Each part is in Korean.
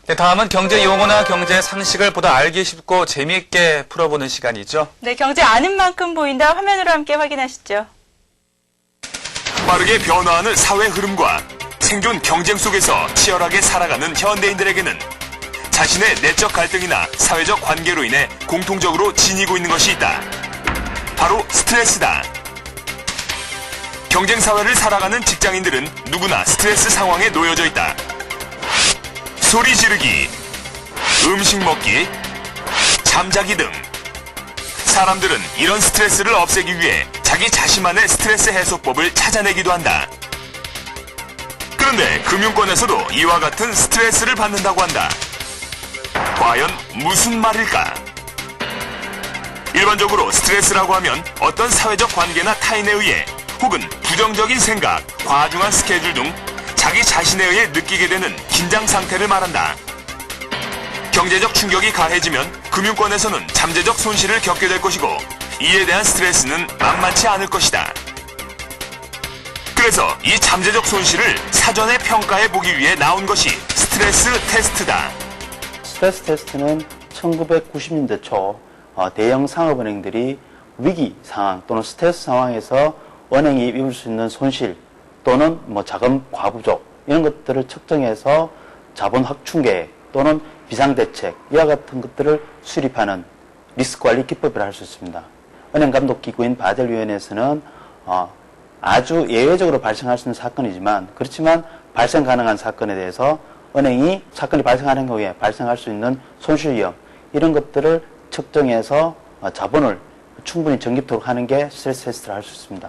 네, 다음은 경제 용어나 경제 상식을 보다 알기 쉽고 재미있게 풀어보는 시간이죠. 네, 경제 아는 만큼 보인다. 화면으로 함께 확인하시죠. 빠르게 변화하는 사회 흐름과 생존 경쟁 속에서 치열하게 살아가는 현대인들에게는 자신의 내적 갈등이나 사회적 관계로 인해 공통적으로 지니고 있는 것이 있다. 바로 스트레스다. 경쟁 사회를 살아가는 직장인들은 누구나 스트레스 상황에 놓여져 있다. 소리 지르기, 음식 먹기, 잠자기 등 사람들은 이런 스트레스를 없애기 위해 자기 자신만의 스트레스 해소법을 찾아내기도 한다. 그런데 금융권에서도 이와 같은 스트레스를 받는다고 한다. 과연 무슨 말일까? 일반적으로 스트레스라고 하면 어떤 사회적 관계나 타인에 의해 혹은 부정적인 생각, 과중한 스케줄 등 자기 자신에 의해 느끼게 되는 긴장 상태를 말한다. 경제적 충격이 가해지면 금융권에서는 잠재적 손실을 겪게 될 것이고 이에 대한 스트레스는 만만치 않을 것이다. 그래서 이 잠재적 손실을 사전에 평가해 보기 위해 나온 것이 스트레스 테스트다. 스트레스 테스트는 1990년대 초 대형 상업은행들이 위기 상황 또는 스트레스 상황에서 은행이 입을 수 있는 손실 또는 자금 과부족 이런 것들을 측정해서 자본 확충 계획 또는 비상대책 이와 같은 것들을 수립하는 리스크관리 기법이라 할 수 있습니다. 은행감독기구인 바젤위원회에서는 아주 예외적으로 발생할 수 있는 사건이지만 그렇지만 발생 가능한 사건에 대해서 은행이 사건이 발생하는 경우에 발생할 수 있는 손실 위험 이런 것들을 측정해서 자본을 충분히 적립토록 하는 게 스트레스 테스트를 할 수 있습니다.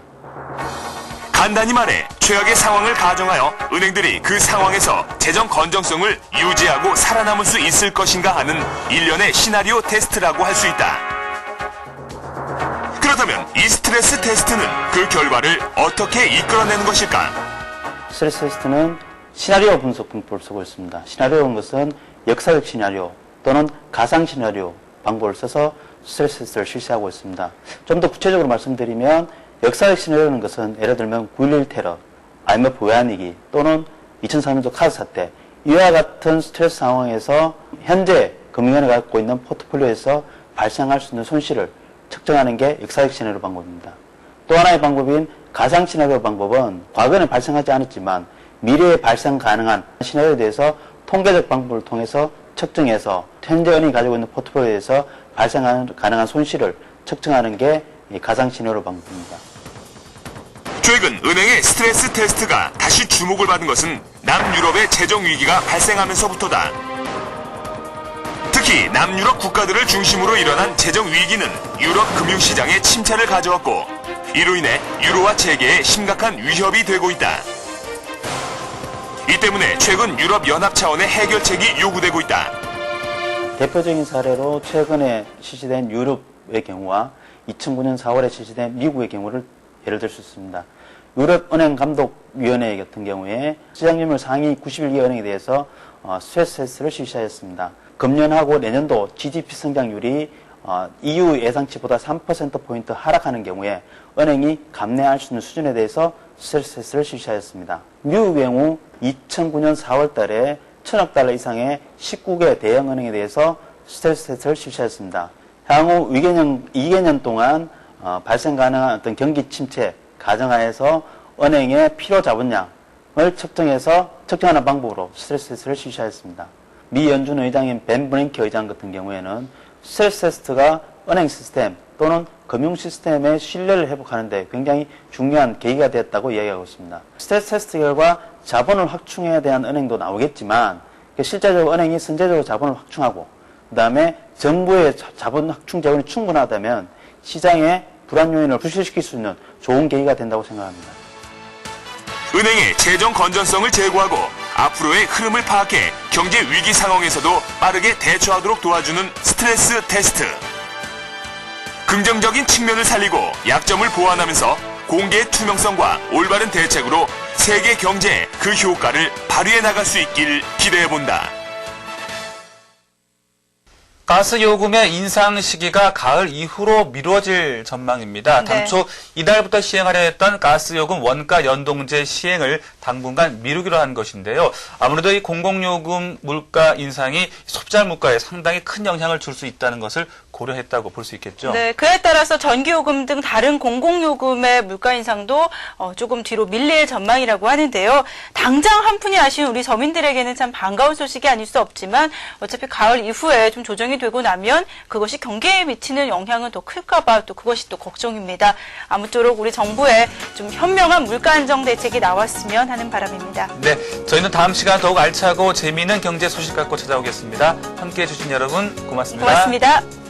간단히 말해 최악의 상황을 가정하여 은행들이 그 상황에서 재정 건전성을 유지하고 살아남을 수 있을 것인가 하는 일련의 시나리오 테스트라고 할 수 있다. 그렇다면 이 스트레스 테스트는 그 결과를 어떻게 이끌어내는 것일까? 스트레스 테스트는 시나리오 분석 방법을 쓰고 있습니다. 시나리오는 것은 역사적 시나리오 또는 가상 시나리오 방법을 써서 스트레스 테스트를 실시하고 있습니다. 좀 더 구체적으로 말씀드리면 역사적 시나리오는 것은 예를 들면 9.11 테러, IMF 외환위기 또는 2003년도 카드 사태 이와 같은 스트레스 상황에서 현재 금융위원회가 갖고 있는 포트폴리오에서 발생할 수 있는 손실을 측정하는 게 역사적 시나리오 방법입니다. 또 하나의 방법인 가상 시나리오 방법은 과거에는 발생하지 않았지만 미래에 발생 가능한 시나리오에 대해서 통계적 방법을 통해서 측정해서 현재 은행이 가지고 있는 포트폴리오에서 발생 가능한 손실을 측정하는 게 가상 시나리오 방법입니다. 최근 은행의 스트레스 테스트가 다시 주목을 받은 것은 남유럽의 재정 위기가 발생하면서부터다. 특히 남유럽 국가들을 중심으로 일어난 재정 위기는 유럽 금융시장에 침체를 가져왔고 이로 인해 유로화 체계에 심각한 위협이 되고 있다. 이 때문에 최근 유럽 연합 차원의 해결책이 요구되고 있다. 대표적인 사례로 최근에 실시된 유럽의 경우와 2009년 4월에 실시된 미국의 경우를 예를 들 수 있습니다. 유럽은행감독위원회 같은 경우에 시장률 상위 91개 은행에 대해서 스트레스 테스트를 실시하였습니다. 금년하고 내년도 GDP 성장률이 EU 예상치보다 3%포인트 하락하는 경우에 은행이 감내할 수 있는 수준에 대해서 스트레스 테스트를 실시하였습니다. 미국의 경우 2009년 4월 달에 1,000억 달러 이상의 19개 대형 은행에 대해서 스트레스 테스트를 실시하였습니다. 향후 2개년 동안 발생 가능한 어떤 경기 침체 가정하에서 은행의 필요 자본량을 측정하는 방법으로 스트레스 테스트를 실시하였습니다. 미 연준 의장인 벤 브랭키 의장 같은 경우에는 스트레스 테스트가 은행 시스템 또는 금융 시스템의 신뢰를 회복하는 데 굉장히 중요한 계기가 되었다고 이야기하고 있습니다. 스트레스 테스트 결과 자본을 확충해야 대한 은행도 나오겠지만 실제적으로 은행이 선제적으로 자본을 확충하고 그 다음에 정부의 자본 확충 자원이 충분하다면 시장의 불안 요인을 부실시킬 수 있는 좋은 계기가 된다고 생각합니다. 은행의 재정 건전성을 제고하고 앞으로의 흐름을 파악해 경제 위기 상황에서도 빠르게 대처하도록 도와주는 스트레스 테스트. 긍정적인 측면을 살리고 약점을 보완하면서 공개의 투명성과 올바른 대책으로 세계 경제에 그 효과를 발휘해 나갈 수 있길 기대해본다. 가스 요금의 인상 시기가 가을 이후로 미뤄질 전망입니다. 네. 당초 이달부터 시행하려 했던 가스 요금 원가 연동제 시행을 당분간 미루기로 한 것인데요. 아무래도 이 공공요금 물가 인상이 소비자 물가에 상당히 큰 영향을 줄 수 있다는 것을 고려했다고 볼 수 있겠죠. 네, 그에 따라서 전기요금 등 다른 공공요금의 물가 인상도 조금 뒤로 밀릴 전망이라고 하는데요. 당장 한 푼이 아쉬운 우리 서민들에게는 참 반가운 소식이 아닐 수 없지만 어차피 가을 이후에 좀 조정이 되고 나면 그것이 경기에 미치는 영향은 더 클까 봐 또 그것이 또 걱정입니다. 아무쪼록 우리 정부의 좀 현명한 물가 안정 대책이 나왔으면 하는 바람입니다. 네, 저희는 다음 시간 더욱 알차고 재미있는 경제 소식 갖고 찾아오겠습니다. 함께해 주신 여러분 고맙습니다. 고맙습니다.